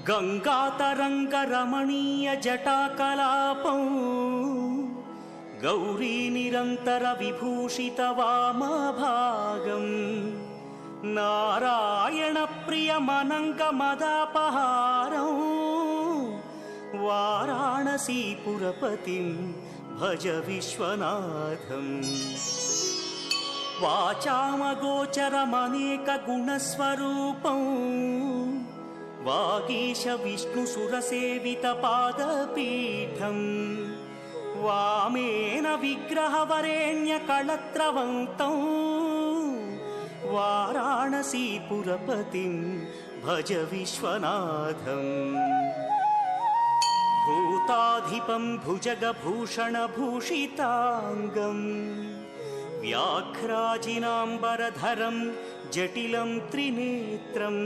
गङ्गातरङ्गरमणीयजटाकलापं गौरीनिरन्तरविभूषितवामभागम् नारायणप्रियमनङ्गमदापहारं वाराणसीपुरपतिं भज विश्वनाथम्। वाचामगोचरमनेकगुणस्वरूपं वागीश विष्णुसुरसेवितपादपीठम् वामेन विग्रहवरेण्यकळत्रवन्तं वाराणसीपुरपतिं भज विश्वनाथम्। भूताधिपं भुजगभूषणभूषिताङ्गम् व्याघ्राजिनाम्बरधरं जटिलं त्रिनेत्रम्